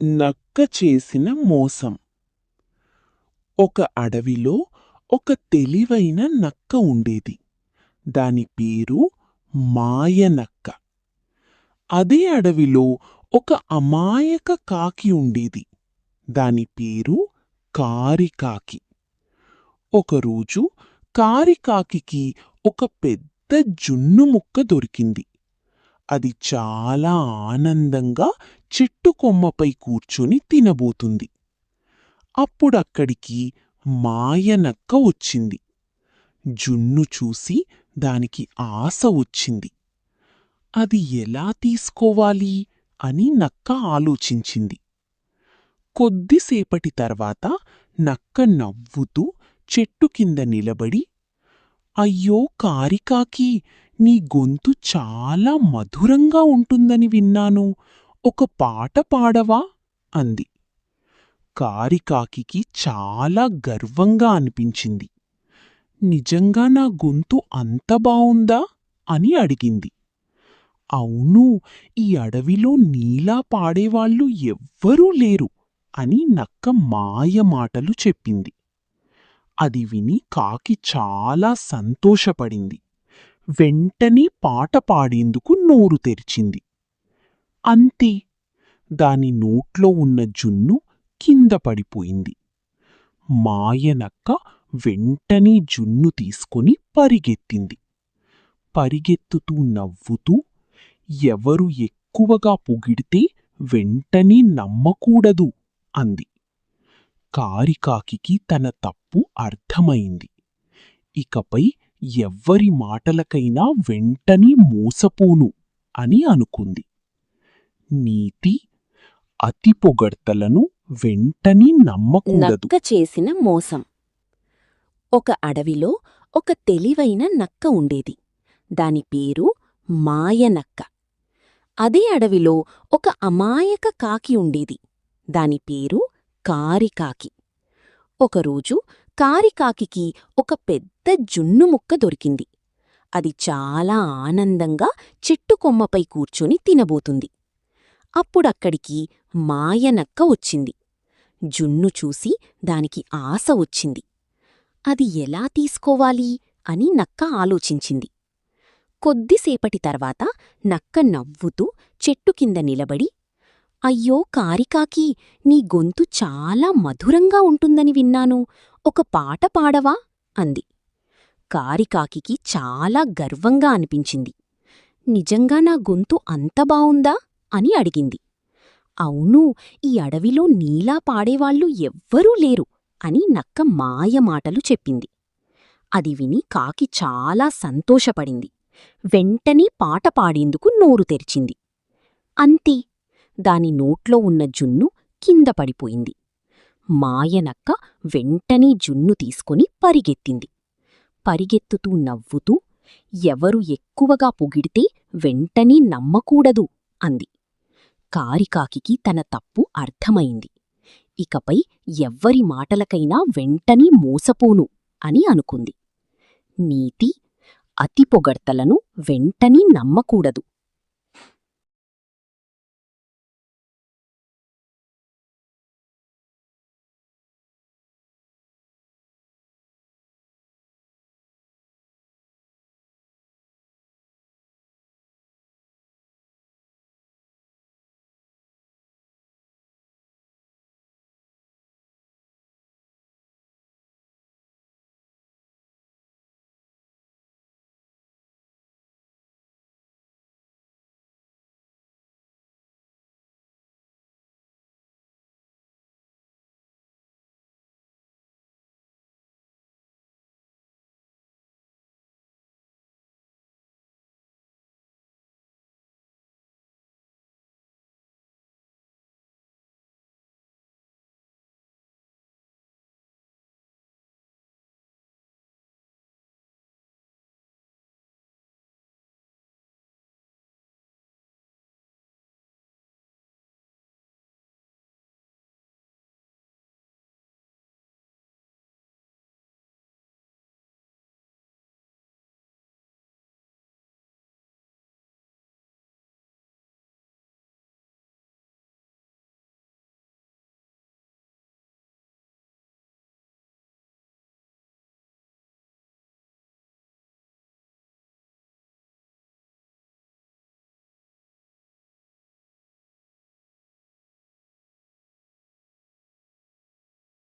నక్క చేసిన మోసం. ఒక అడవిలో ఒక తెలివైన నక్క ఉండేది. దాని పేరు మాయనక్క. అదే అడవిలో ఒక అమాయక కాకి ఉండేది. దాని పేరు కారికాకి. ఒకరోజు కారికాకి ఒక పెద్ద జున్ను ముక్క దొరికింది. అది చాలా ఆనందంగా చెట్టు కొమ్మపై కూర్చుని తినబోతుంది. అప్పుడక్కడికి మాయనక్క వచ్చింది. జున్ను చూసి దానికి ఆశ వచ్చింది. అది ఎలా తీసుకోవాలి అని నక్క ఆలోచించింది. కొద్దిసేపటి తర్వాత నక్క నవ్వుతూ చెట్టు కింద నిలబడి, అయ్యో కారికాకి, నీ గొంతు చాలా మధురంగా ఉంటుందని విన్నాను. ఒక పాట పాడవా అంది. కారికాకి చాలా గర్వంగా అనిపించింది. నిజంగా నా గొంతు అంత బావుందా అని అడిగింది. అవును, ఈ అడవిలో నీలా పాడేవాళ్లు ఎవ్వరూ లేరు అని నక్క మాయమాటలు చెప్పింది. అది విని కాకి చాలా సంతోషపడింది. వెంటనే పాట పాడేందుకు నోరు తెరిచింది. అంతే, దాని నోట్లో ఉన్న జున్ను కింద పడిపోయింది. మాయనక్క వెంటనే జున్ను తీసుకొని పరిగెత్తింది. పరిగెత్తుతూ నవ్వుతూ, ఎవరు ఎక్కువగా పొగిడితే వెంటనే నమ్మకూడదు అంది. కారికాకి తన తప్పు అర్థమైంది. ఇకపై ఎవ్వరి మాటలకైనా వెంటనే మోసపోను అని అనుకుంది. నీతి: అతి పొగడ్తలను వెంటనే నమ్మకూడదు. నక్క చేసిన మోసం. ఒక అడవిలో ఒక తెలివైన నక్క ఉండేది. దాని పేరు మాయనక్క. అదే అడవిలో ఒక అమాయక కాకి ఉండేది. దాని పేరు కారికాకి. ఒకరోజు కారికాకి ఒక పెద్ద జున్ను ముక్క దొరికింది. అది చాలా ఆనందంగా చెట్టు కొమ్మపై కూర్చొని తినబోతుంది. అప్పుడక్కడికి మాయనక్క వచ్చింది. జున్ను చూసి దానికి ఆశ వచ్చింది. అది ఎలా తీసుకోవాలి అని నక్క ఆలోచించింది. కొద్దిసేపటి తర్వాత నక్క నవ్వుతూ చెట్టు కింద నిలబడి, అయ్యో కారికాకి, నీ గొంతు చాలా మధురంగా ఉంటుందని విన్నాను. ఒక పాట పాడవా అంది. కారికాకి చాలా గర్వంగా అనిపించింది. నిజంగా నా గొంతు అంత బావుందా అని అడిగింది. అవును, ఈ అడవిలో నీలా పాడేవాళ్లు ఎవ్వరూ లేరు అని నక్క మాయమాటలు చెప్పింది. అది విని కాకి చాలా సంతోషపడింది. వెంటనే పాట పాడేందుకు నోరు తెరిచింది. అంతే, దాని నోట్లో ఉన్న జున్ను కింద పడిపోయింది. మాయనక్క వెంటనే జున్ను తీసుకొని పరిగెత్తింది. పరిగెత్తుతూ నవ్వుతూ, ఎవరు ఎక్కువగా పొగిడితే వెంటనే నమ్మకూడదు అంది. కారికాకి తన తప్పు అర్థమైంది. ఇకపై ఎవ్వరి మాటలకైనా వెంటనే మోసపోను అని అనుకుంది. నీతి: అతి పొగడ్తలను వెంటనే నమ్మకూడదు.